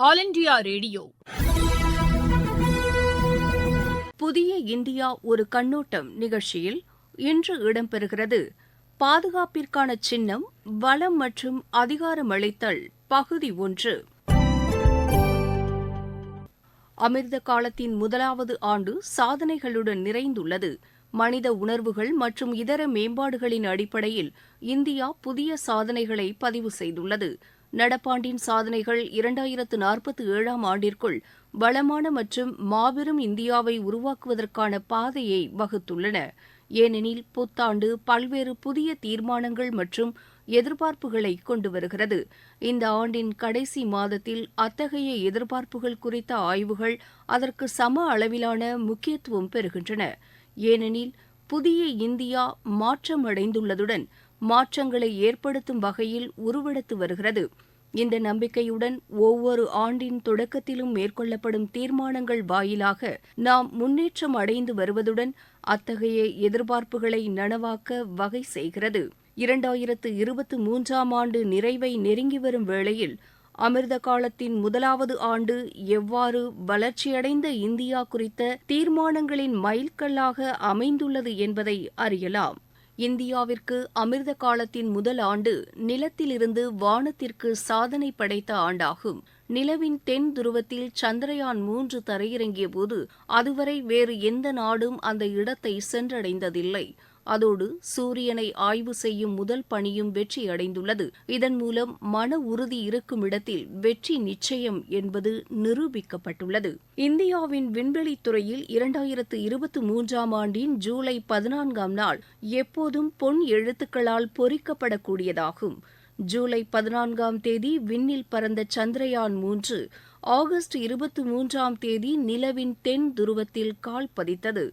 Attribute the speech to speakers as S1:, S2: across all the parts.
S1: All India radio. புதிய India ஒரு கண்ணோட்டம் நிகழ்ச்சியில் இன்று இடம்பெறுகிறது. பாதுகாப்பிற்கான சின்னம், வளம் மற்றும் அதிகாரமளித்தல், பகுதி 1. அமிர்த காலத்தின் முதலாவது ஆண்டு சாதனைகளுடன் நிறைந்துள்ளது. மனித உணர்வுகள் மற்றும் இதர மேம்பாடுகளின் அடிப்படையில் இந்தியா புதிய சாதனைகளை பதிவு செய்துள்ளது. நடப்பாண்டின் சாதனைகள் 2047ஆம் ஆண்டிற்குள் வளமான மற்றும் மாபெரும் இந்தியாவை உருவாக்குவதற்கான பாதையை வகுத்துள்ளன. ஏனெனில் புத்தாண்டு பல்வேறு புதிய தீர்மானங்கள் மற்றும் எதிர்பார்ப்புகளை கொண்டு வருகிறது. இந்த ஆண்டின் கடைசி மாதத்தில் அத்தகைய எதிர்பார்ப்புகள் குறித்த ஆய்வுகள் அதற்கு சம அளவிலான முக்கியத்துவம் பெறுகின்றன. ஏனெனில் புதிய இந்தியா மாற்றமடைந்துள்ளதுடன் மாற்றங்களை ஏற்படுத்தும் வகையில் உருவெடுத்து வருகிறது. இந்த நம்பிக்கையுடன் ஒவ்வொரு ஆண்டின் தொடக்கத்திலும் மேற்கொள்ளப்படும் தீர்மானங்கள் வாயிலாக நாம் முன்னேற்றம் அடைந்து வருவதுடன் அத்தகைய எதிர்பார்ப்புகளை நனவாக்க வகை செய்கிறது. 2023ஆம் ஆண்டு நிறைவை நெருங்கி வரும் வேளையில் அமிர்த காலத்தின் முதலாவது ஆண்டு எவ்வாறு வளர்ச்சியடைந்த இந்தியா குறித்த தீர்மானங்களின் மைல்கல்லாக அமைந்துள்ளது என்பதை அறியலாம். இந்தியாவிற்கு அமிர்த காலத்தின் முதல் ஆண்டு நிலத்திலிருந்து வானத்திற்கு சாதனை படைத்த ஆண்டாகும். நிலவின் தென் துருவத்தில் சந்திரயான் 3 தரையிறங்கியபோது அதுவரை வேறு எந்த நாடும் அந்த இடத்தை சென்றடைந்ததில்லை. அதோடு சூரியனை ஆய்வு செய்யும் முதல் பணியும் வெற்றியடைந்துள்ளது. இதன் மூலம் மன உறுதி இருக்கும் இடத்தில் வெற்றி நிச்சயம் என்பது நிரூபிக்கப்பட்டுள்ளது. இந்தியாவின் விண்வெளித் துறையில் 2023ஆம் ஆண்டின் ஜூலை 14ஆம் நாள் எப்போதும் பொன் எழுத்துக்களால் பொறிக்கப்படக்கூடியதாகும். ஜூலை 14ஆம் தேதி விண்ணில் பறந்த சந்திரயான் 3 ஆகஸ்ட் 23ஆம் தேதி நிலவின் தென் துருவத்தில் கால் பதித்தது.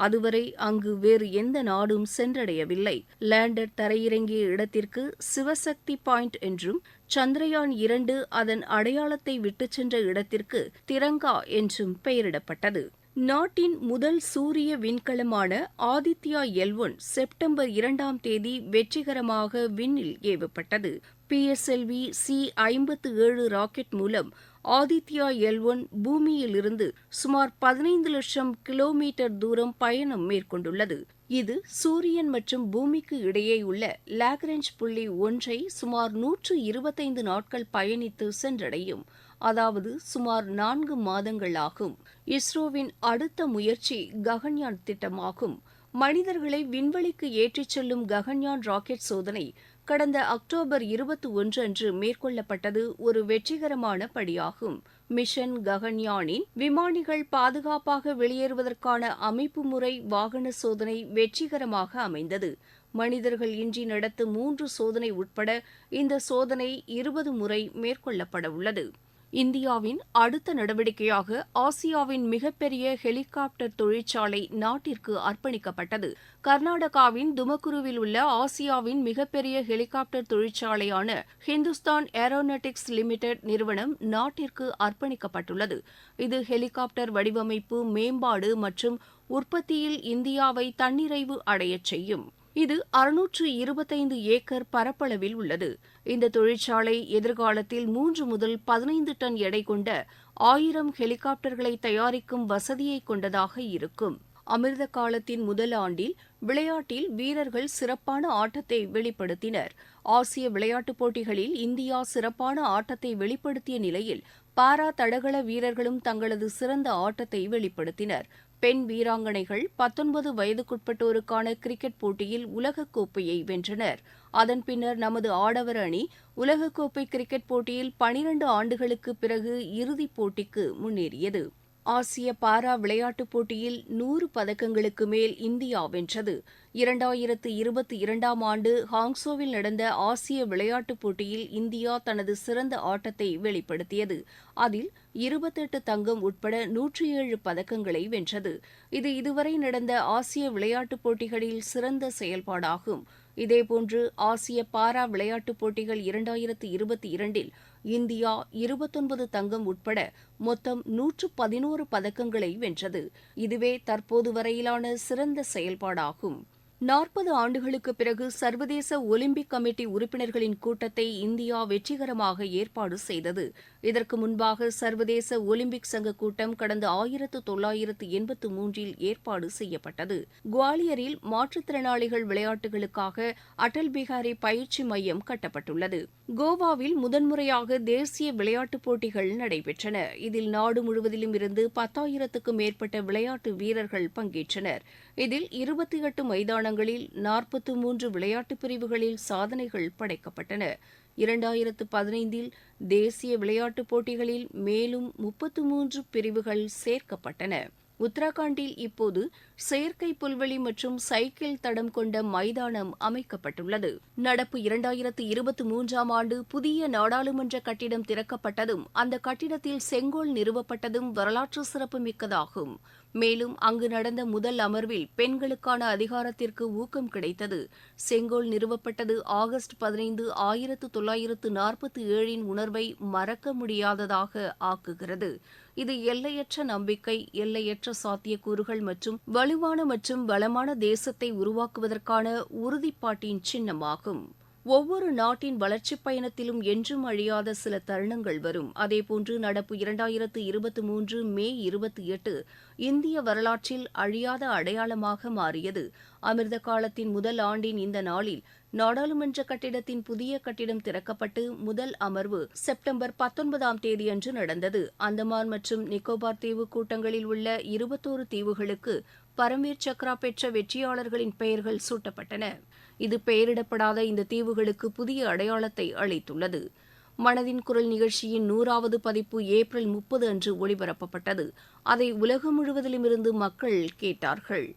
S1: அதுவரை அங்கு வேறு எந்த நாடும் சென்றடையவில்லை. லேண்டர் தரையிறங்கிய இடத்திற்கு சிவசக்தி பாயிண்ட் என்றும், சந்திரயான் 2 அதன் அடையாளத்தை விட்டுச் சென்ற இடத்திற்கு திரங்கா என்றும் பெயரிடப்பட்டது. நாட்டின் முதல் சூரிய விண்கலமான ஆதித்யா L1 செப்டம்பர் 2ஆம் தேதி வெற்றிகரமாக விண்ணில் ஏவப்பட்டது. PSLV C-57 ராக்கெட் மூலம் ஆதித்யா L1 பூமியிலிருந்து சுமார் 15 லட்சம் கிலோமீட்டர் தூரம் பயணம் மேற்கொண்டுள்ளது. இது சூரியன் மற்றும் பூமிக்கு இடையே உள்ள லாக்ரேஞ்ச் புள்ளி 1ஐ சுமார் 125 நாட்கள் பயணித்து சென்றடையும். அதாவது சுமார் 4 மாதங்கள் ஆகும். இஸ்ரோவின் அடுத்த முயற்சி ககன்யான் திட்டமாகும். மனிதர்களை விண்வெளிக்கு ஏற்றிச் செல்லும் ககன்யான் ராக்கெட் சோதனை கடந்த அக்டோபர் 21 அன்று மேற்கொள்ளப்பட்டது ஒரு வெற்றிகரமான படியாகும். மிஷன் ககன்யானின் விமானிகள் பாதுகாப்பாக வெளியேறுவதற்கான அமைப்பு முறை வாகன சோதனை வெற்றிகரமாக அமைந்தது. மனிதர்கள் இன்றி நடத்தும் 3 சோதனை உட்பட இந்த சோதனை 20 முறை மேற்கொள்ளப்பட உள்ளது. இந்தியாவின் அடுத்த நடவடிக்கையாக ஆசியாவின் மிகப்பெரிய ஹெலிகாப்டர் தொழிற்சாலை நாட்டிற்கு அர்ப்பணிக்கப்பட்டது. கர்நாடகாவின் துமக்குருவில் உள்ள ஆசியாவின் மிகப்பெரிய ஹெலிகாப்டர் தொழிற்சாலையான ஹிந்துஸ்தான் ஏரோநாட்டிக்ஸ் லிமிடெட் நிறுவனம் நாட்டிற்கு அர்ப்பணிக்கப்பட்டுள்ளது. இது ஹெலிகாப்டர் வடிவமைப்பு, மேம்பாடு மற்றும் உற்பத்தியில் இந்தியாவை தன்னிறைவு அடையச் செய்யும். இது 625 ஏக்கர் பரப்பளவில் உள்ளது. இந்த தொழிற்சாலை எதிர்காலத்தில் 3 முதல் 15 டன் எடை கொண்ட 1000 ஹெலிகாப்டர்களை தயாரிக்கும் வசதியை கொண்டதாக இருக்கும். அமிர்த காலத்தின் முதல் ஆண்டில் விளையாட்டில் வீரர்கள் சிறப்பான ஆட்டத்தை வெளிப்படுத்தினர். ஆசிய விளையாட்டுப் போட்டிகளில் இந்தியா சிறப்பான ஆட்டத்தை வெளிப்படுத்திய நிலையில் பாரா தடகள வீரர்களும் தங்களது சிறந்த ஆட்டத்தை வெளிப்படுத்தினர். பெண் வீராங்கனைகள் 19 வயதுக்குட்பட்டோருக்கான கிரிக்கெட் போட்டியில் உலகக்கோப்பையை வென்றனர். அதன் பின்னர் நமது ஆடவர் அணி உலகக்கோப்பை கிரிக்கெட் போட்டியில் 12 ஆண்டுகளுக்கு பிறகு இறுதிப் போட்டிக்கு முன்னேறியது. ஆசிய பாரா விளையாட்டுப் போட்டியில் 100 பதக்கங்களுக்கு மேல் இந்தியா வென்றது. 2022ஆம் ஆண்டு ஹாங்சோவில் நடந்த ஆசிய விளையாட்டுப் போட்டியில் இந்தியா தனது சிறந்த ஆட்டத்தை வெளிப்படுத்தியது. அதில் 28 தங்கம் உட்பட 107 பதக்கங்களை வென்றது. இது இதுவரை நடந்த ஆசிய விளையாட்டுப் போட்டிகளில் சிறந்த செயல்பாடாகும். இதேபோன்று ஆசிய பாரா விளையாட்டுப் போட்டிகள் 2022இல் இந்தியா 29 தங்கம் உட்பட மொத்தம் 111 பதக்கங்களை வென்றது. இதுவே தற்போது வரையிலான சிறந்த செயல்பாடாகும். 40 ஆண்டுகளுக்கு பிறகு சர்வதேச ஒலிம்பிக் கமிட்டி உறுப்பினர்களின் கூட்டத்தை இந்தியா வெற்றிகரமாக ஏற்பாடு செய்தது. இதற்கு முன்பாக சர்வதேச ஒலிம்பிக் சங்க கூட்டம் கடந்த 1983இல் ஏற்பாடு செய்யப்பட்டது. குவாலியரில் மாற்றுத்திறனாளிகள் விளையாட்டுகளுக்காக அடல் பிஹாரி பயிற்சி மையம் கட்டப்பட்டுள்ளது. கோவாவில் முதன்முறையாக தேசிய விளையாட்டுப் போட்டிகள் நடைபெற்றன. இதில் நாடு முழுவதிலும் இருந்து 10,000க்கும் மேற்பட்ட விளையாட்டு வீரர்கள் பங்கேற்றனர். இதில் 28 மைதானங்களில் 43 விளையாட்டுப் பிரிவுகளில் சாதனைகள் படைக்கப்பட்டன. 2015இல் தேசிய விளையாட்டுப் போட்டிகளில் மேலும் 33 பிரிவுகள் சேர்க்கப்பட்டன. உத்தரகாண்டில் இப்போது செயற்கை புல்வெளி மற்றும் சைக்கிள் தடம் கொண்ட மைதானம் அமைக்கப்பட்டுள்ளது. நடப்பு 2023ஆம் ஆண்டு புதிய நாடாளுமன்ற கட்டிடம் திறக்கப்பட்டதும் அந்த கட்டிடத்தில் செங்கோல் நிறுவப்பட்டதும் வரலாற்று சிறப்புமிக்கதாகும். மேலும் அங்கு நடந்த முதல் அமர்வில் பெண்களுக்கான அதிகாரத்திற்கு ஊக்கம் கிடைத்தது. செங்கோல் நிறுவப்பட்டது ஆகஸ்ட் 15, 1947இன் உணர்வை மறக்க முடியாததாக ஆக்குகிறது. இது எல்லையற்ற நம்பிக்கை, எல்லையற்ற சாத்தியக்கூறுகள் மற்றும் வலுவான மற்றும் வளமான தேசத்தை உருவாக்குவதற்கான உறுதிப்பாட்டின் சின்னமாகும். ஒவ்வொரு நாட்டின் வளர்ச்சிப் பயணத்திலும் என்றும் அழியாத சில தருணங்கள் வரும். அதேபோன்று நடப்பு 2023 மே 28 இந்திய வரலாற்றில் அழியாத அடையாளமாக மாறியது. அமிர்த காலத்தின் முதல் ஆண்டின் இந்த நாளில் நாடாளுமன்ற கட்டிடத்தின் புதிய கட்டிடம் திறக்கப்பட்டு முதல் அமர்வு செப்டம்பர் 19ஆம் தேதியன்று நடந்தது. அந்தமான் மற்றும் நிக்கோபார் தீவு கூட்டங்களில் உள்ள 21 தீவுகளுக்கு பரம்வீர் சக்ரா பெற்ற வெற்றியாளர்களின் பெயர்கள் சூட்டப்பட்டன. இது பெயரிடப்படாத இந்த தீவுகளுக்கு புதிய அடையாளத்தை அளித்துள்ளது. மனதின் குரல் நிகழ்ச்சியின் 100வது பதிப்பு ஏப்ரல் 30 அன்று ஒளிபரப்பப்பட்டது. அதை உலகம் முழுவதிலுமிருந்து மக்கள் கேட்டார்கள்.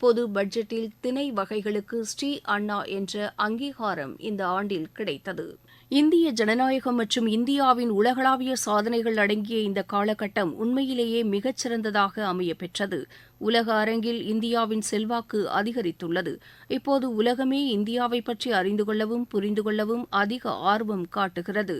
S1: பொது பட்ஜெட்டில் திணை வகைகளுக்கு ஸ்ரீ அண்ணா என்ற அங்கீகாரம் இந்த ஆண்டில் கிடைத்தது. இந்திய ஜனநாயகம் மற்றும் இந்தியாவின் உலகளாவிய சாதனைகள் அடங்கிய இந்த காலகட்டம் உண்மையிலேயே மிகச்சிறந்ததாக அமையப்பெற்றது. உலக அரங்கில் இந்தியாவின் செல்வாக்கு அதிகரித்துள்ளது. இப்போது உலகமே இந்தியாவை பற்றி அறிந்து கொள்ளவும் புரிந்து கொள்ளவும் அதிக ஆர்வம் காட்டுகிறது.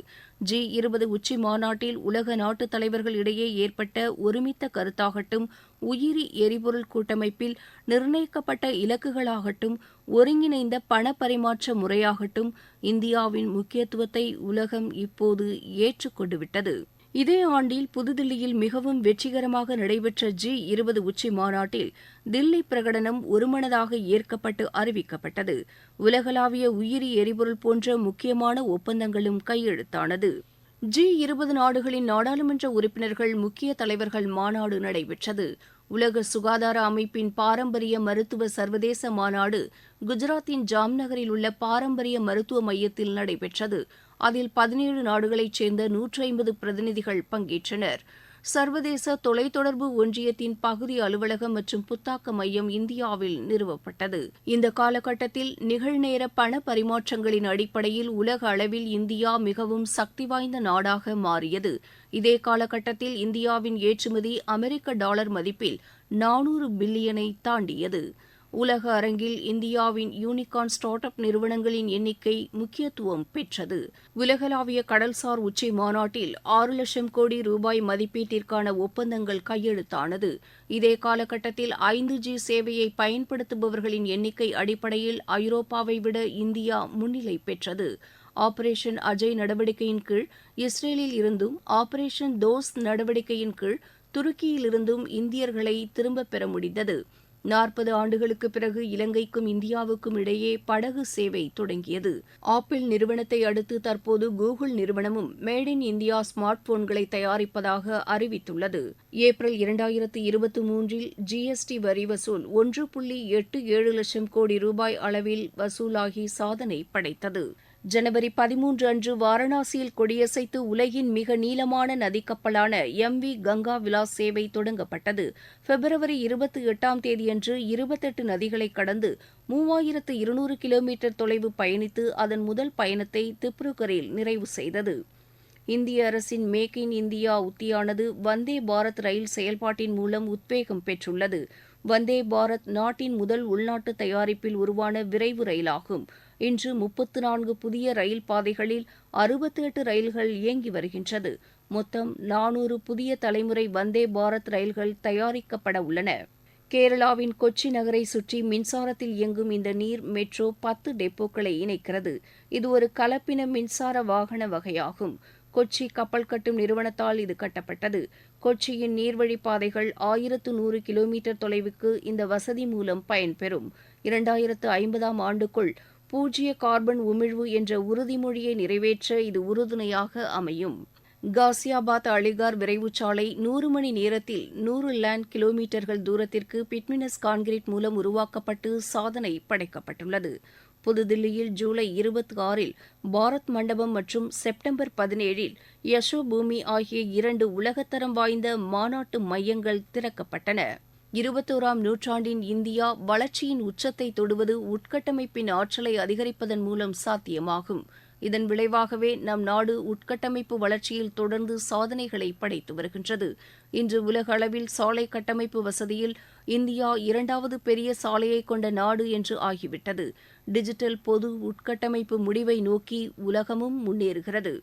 S1: G20 உச்சி மாநாட்டில் உலக நாட்டுத் தலைவர்கள் இடையே ஏற்பட்ட ஒருமித்த கருத்தாகட்டும், உயிரி எரிபொருள் கூட்டமைப்பில் நிர்ணயிக்கப்பட்ட இலக்குகளாகட்டும், ஒருங்கிணைந்த பண பரிமாற்ற முறையாகட்டும், இந்தியாவின் முக்கியத்துவத்தை உலகம் இப்போது ஏற்றுக்கொண்டுவிட்டது. இதே ஆண்டில் புதுதில்லியில் மிகவும் வெற்றிகரமாக நடைபெற்ற G20 உச்சி மாநாட்டில் தில்லி பிரகடனம் ஒருமனதாக ஏற்கப்பட்டு அறிவிக்கப்பட்டது. உலகளாவிய உயிரி எரிபொருள் போன்ற முக்கியமான ஒப்பந்தங்களும் கையெழுத்தானது. G20 நாடுகளின் நாடாளுமன்ற உறுப்பினர்கள் முக்கிய தலைவர்கள் மாநாடு நடைபெற்றது. உலக சுகாதார அமைப்பின் பாரம்பரிய மருத்துவ சர்வதேச மாநாடு குஜராத்தின் ஜாம்நகரில் உள்ள பாரம்பரிய மருத்துவ மையத்தில் நடைபெற்றது. அதில் 17 நாடுகளைச் சேர்ந்த 150 பிரதிநிதிகள் பங்கேற்றனர். சர்வதேச தொலைத்தொடர்பு ஒன்றியத்தின் பகுதி அலுவலகம் மற்றும் புத்தாக்க மையம் இந்தியாவில் நிறுவப்பட்டது. இந்த காலகட்டத்தில் நிகழ்நேர பண பரிமாற்றங்களின் அடிப்படையில் உலக அளவில் இந்தியா மிகவும் சக்தி வாய்ந்த நாடாக மாறியது. இதே காலகட்டத்தில் இந்தியாவின் ஏற்றுமதி அமெரிக்க டாலர் மதிப்பில் 400 பில்லியனை தாண்டியது. உலக அரங்கில் இந்தியாவின் யூனிகார்ன் ஸ்டார்ட் அப் நிறுவனங்களின் எண்ணிக்கை முக்கியத்துவம் பெற்றது. உலகளாவிய கடல்சார் உச்சி மாநாட்டில் 6 லட்சம் கோடி ரூபாய் மதிப்பீட்டிற்கான ஒப்பந்தங்கள் கையெழுத்தானது. இதே காலகட்டத்தில் 5G சேவையை பயன்படுத்துபவர்களின் எண்ணிக்கை அடிப்படையில் ஐரோப்பாவை விட இந்தியா முன்னிலை பெற்றது. ஆபரேஷன் அஜய் நடவடிக்கையின் கீழ் இஸ்ரேலில் இருந்தும், ஆபரேஷன் தோஸ் நடவடிக்கையின் கீழ் துருக்கியிலிருந்தும் இந்தியர்களை திரும்பப் பெற முடிந்தது. 40 ஆண்டுகளுக்கு பிறகு இலங்கைக்கும் இந்தியாவுக்கும் இடையே படகு சேவை தொடங்கியது. ஆப்பிள் நிறுவனத்தை அடுத்து தற்போது கூகுள் நிறுவனமும் மேட் இன் இந்தியா ஸ்மார்ட் போன்களை தயாரிப்பதாக அறிவித்துள்ளது. ஏப்ரல் 2023இல் GST வரி வசூல் 1.87 லட்சம் கோடி ரூபாய் அளவில் வசூலாகி சாதனை படைத்தது. ஜனவரி 13 அன்று வாரணாசியில் கொடியசைத்து உலகின் மிக நீளமான நதிக்கப்பலான MV கங்கா விலாஸ் சேவை தொடங்கப்பட்டது. பிப்ரவரி 28ஆம் தேதியன்று 28 நதிகளை கடந்து 3200 கிலோமீட்டர் தொலைவு பயணித்து அதன் முதல் பயணத்தை திப்ருகரில் நிறைவு செய்தது. இந்திய அரசின் make in India உத்தியானது Vande Bharat ரயில் செயல்பாட்டின் மூலம் உத்வேகம் பெற்றுள்ளது. வந்தே பாரத் நாட்டின் முதல் உள்நாட்டு தயாரிப்பில் உருவான விரைவு ரயிலாகும். இன்று 34 புதிய ரயில் பாதைகளில் 68 ரயில்கள் இயங்கி வருகின்றது. மொத்தம் 400 புதிய தலைமுறை வந்தே பாரத் ரயில்கள் தயாரிக்கப்பட உள்ளன. கேரளாவின் கொச்சி நகரை சுற்றி மின்சாரத்தில் இயங்கும் இந்த நீர் மெட்ரோ 10 டெப்போக்களை இணைக்கிறது. இது ஒரு கலப்பின மின்சார வாகன வகையாகும். கொச்சி கப்பல் கட்டும் நிறுவனத்தால் இது கட்டப்பட்டது. கொச்சியின் நீர்வழிப் பாதைகள் 1100 கிலோமீட்டர் தொலைவுக்கு இந்த வசதி மூலம் பயன்பெறும். 2050ஆம் ஆண்டுக்குள் பூஜ்ய கார்பன் உமிழ்வு என்ற உறுதிமொழியை நிறைவேற்ற இது உறுதுணையாக அமையும். காசியாபாத் அலிகார் விரைவுச் சாலை 100 மணி நேரத்தில் 100 லேண்ட் கிலோமீட்டர்கள் தூரத்திற்கு பிட்மினஸ் கான்கிரீட் மூலம் உருவாக்கப்பட்டு சாதனை படைக்கப்பட்டுள்ளது. புதுதில்லியில் ஜூலை 26இல் பாரத் மண்டபம் மற்றும் செப்டம்பர் 17இல் யசோ பூமி ஆகிய 2 உலகத்தரம் வாய்ந்த மாநாட்டு மையங்கள் திறக்கப்பட்டன. 21ஆம் நூற்றாண்டின் இந்தியா வளர்ச்சியின் உச்சத்தை தொடுவது உட்கட்டமைப்பின் ஆற்றலை அதிகரிப்பதன் மூலம் சாத்தியமாகும். இதன் விளைவாகவே நம் நாடு உட்கட்டமைப்பு வளர்ச்சியில் தொடர்ந்து சாதனைகளை படைத்து வருகின்றது. இன்று உலக அளவில் சாலை கட்டமைப்பு வசதியில் இந்தியா 2வது பெரிய சாலையை கொண்ட நாடு என்று ஆகிவிட்டது. டிஜிட்டல் பொது உட்கட்டமைப்பு முடிவை நோக்கி உலகமும் முன்னேறுகிறது.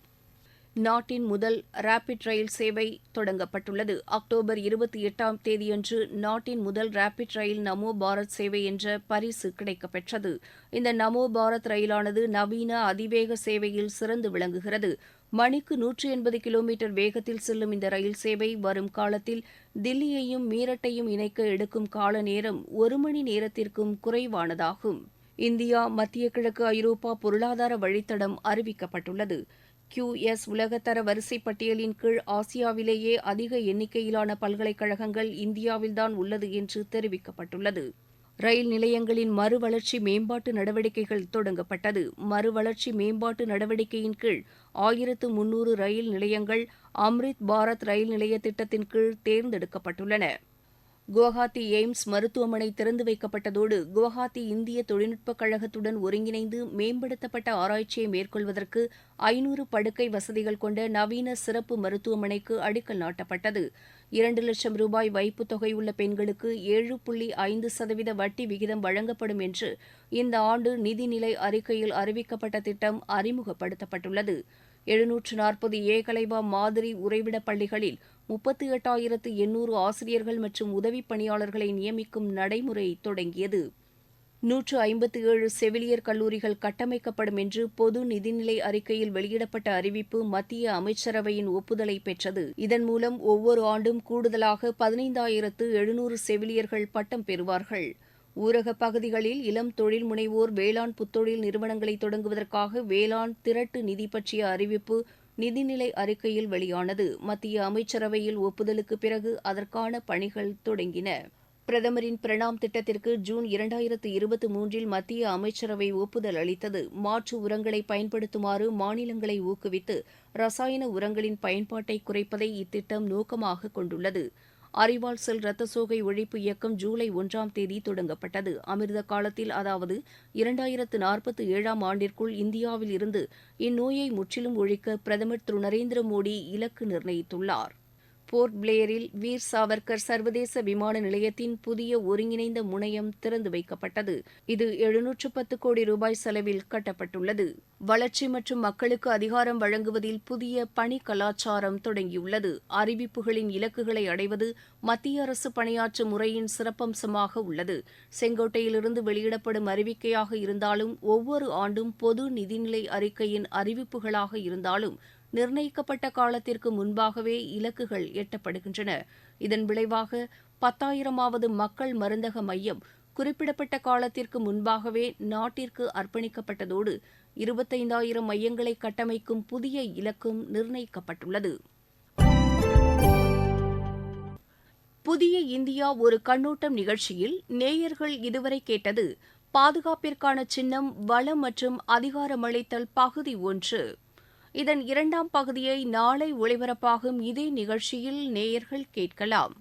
S1: நாட்டின் முதல் ரேபிட் ரயில் சேவை தொடங்கப்பட்டுள்ளது. அக்டோபர் 28ஆம் தேதியன்று நாட்டின் முதல் ரேபிட் ரயில் நமோ பாரத் சேவை என்ற பரிசு கிடைக்கப்பெற்றது. இந்த நமோ பாரத் ரயிலானது நவீன அதிவேக சேவையில் சிறந்து விளங்குகிறது. மணிக்கு 180 கிலோமீட்டர் வேகத்தில் செல்லும் இந்த ரயில் சேவை வரும் காலத்தில் தில்லியையும் மீரட்டையும் இணைக்க எடுக்கும் கால நேரம் 1 மணி நேரத்திற்கும் குறைவானதாகும். இந்தியா மத்திய கிழக்கு ஐரோப்பா பொருளாதார வழித்தடம் அறிவிக்கப்பட்டுள்ளது. QS உலகத்தர வரிசை பட்டியலின் கீழ் ஆசியாவிலேயே அதிக எண்ணிக்கையிலான பல்கலைக்கழகங்கள் இந்தியாவில்தான் உள்ளது என்று தெரிவிக்கப்பட்டுள்ளது. ரயில் நிலையங்களின் மறுவளர்ச்சி மேம்பாட்டு நடவடிக்கைகள் தொடங்கப்பட்டது. மறுவளர்ச்சி மேம்பாட்டு நடவடிக்கையின் கீழ் 1300 ரயில் நிலையங்கள் அம்ரித் பாரத் ரயில் நிலைய திட்டத்தின் கீழ் தேர்ந்தெடுக்கப்பட்டுள்ளன. குவஹாத்தி எய்ம்ஸ் மருத்துவமனை திறந்து வைக்கப்பட்டதோடு குவஹாத்தி இந்திய தொழில்நுட்பக் கழகத்துடன் ஒருங்கிணைந்து மேம்படுத்தப்பட்ட ஆராய்ச்சியை மேற்கொள்வதற்கு 500 படுக்கை வசதிகள் கொண்ட நவீன சிறப்பு மருத்துவமனைக்கு அடிக்கல் நாட்டப்பட்டது. 2 லட்சம் ரூபாய் வைப்புத் தொகை உள்ள பெண்களுக்கு 7.5% வட்டி விகிதம் வழங்கப்படும் என்று இந்த ஆண்டு நிதிநிலை அறிக்கையில் அறிவிக்கப்பட்ட திட்டம் அறிமுகப்படுத்தப்பட்டுள்ளது. 740 ஏகலைவா மாதிரி உறைவிட பள்ளிகளில் 38,800 ஆசிரியர்கள் மற்றும் உதவிப் பணியாளர்களை நியமிக்கும் நடைமுறை தொடங்கியது. 157 செவிலியர் கல்லூரிகள் கட்டமைக்கப்படும் என்று பொது நிதிநிலை அறிக்கையில் வெளியிடப்பட்ட அறிவிப்பு மத்திய அமைச்சரவையின் ஒப்புதலை பெற்றது. இதன் மூலம் ஒவ்வொரு ஆண்டும் கூடுதலாக 15,700 செவிலியர்கள் பட்டம் பெறுவார்கள். ஊரகப் பகுதிகளில் இளம் தொழில் முனைவோர் வேளாண் புத்தொழில் நிறுவனங்களை தொடங்குவதற்காக வேளாண் திரட்டு நிதி பற்றிய அறிவிப்பு நிதிநிலை அறிக்கையில் வெளியானது. மத்திய அமைச்சரவையில் ஒப்புதலுக்கு பிறகு அதற்கான பணிகள் தொடங்கின. பிரதமரின் பிரணாம் திட்டத்திற்கு ஜூன் 2023இல் மத்திய அமைச்சரவை ஒப்புதல் அளித்தது. மாற்று உரங்களை பயன்படுத்துமாறு மாநிலங்களை ஊக்குவித்து ரசாயன உரங்களின் பயன்பாட்டை குறைப்பதை இத்திட்டம் நோக்கமாக கொண்டுள்ளது. அறிவால் செல் இரத்த சோகை ஒழிப்பு இயக்கம் ஜூலை 1ஆம் தேதி தொடங்கப்பட்டது. அமிர்த காலத்தில் அதாவது 2047ஆம் ஆண்டிற்குள் இந்தியாவில் இருந்து இந்நோயை முற்றிலும் ஒழிக்க பிரதமர் திரு நரேந்திர மோடி இலக்கு நிர்ணயித்துள்ளார். போர்ட் பிளேயரில் வீர் சாவர்கர் சர்வதேச விமான நிலையத்தின் புதிய ஒருங்கிணைந்த முனையம் திறந்து வைக்கப்பட்டது. இது 710 கோடி ரூபாய் செலவில் கட்டப்பட்டுள்ளது. வளர்ச்சி மற்றும் மக்களுக்கு அதிகாரம் வழங்குவதில் புதிய பணி கலாச்சாரம் தொடங்கியுள்ளது. அறிவிப்புகளின் இலக்குகளை அடைவது மத்திய அரசு பணியாற்றும் முறையின் சிறப்பம்சமாக உள்ளது. செங்கோட்டையிலிருந்து வெளியிடப்படும் அறிவிக்கையாக இருந்தாலும் ஒவ்வொரு ஆண்டும் பொது நிதிநிலை அறிக்கையின் அறிவிப்புகளாக இருந்தாலும் நிர்ணயிக்கப்பட்ட காலத்திற்கு முன்பாகவே இலக்குகள் எட்டப்படுகின்றன. இதன் விளைவாக 10,000வது மக்கள் மருந்தக மையம் குறிப்பிடப்பட்ட காலத்திற்கு முன்பாகவே நாட்டிற்கு அர்ப்பணிக்கப்பட்டதோடு 25,000 மையங்களை கட்டமைக்கும் புதிய இலக்கும் நிர்ணயிக்கப்பட்டுள்ளது. புதிய இந்தியா ஒரு கண்ணோட்டம் நிகழ்ச்சியில் நேயர்கள் இதுவரை கேட்டது பாதுகாப்பிற்கான சின்னம் வளம் மற்றும் அதிகாரமளித்தல் பகுதி 1. இதன் 2ஆம் பகுதியை நாளை ஒளிபரப்பாகும் இதே நிகழ்ச்சியில் நேயர்கள் கேட்கலாம்.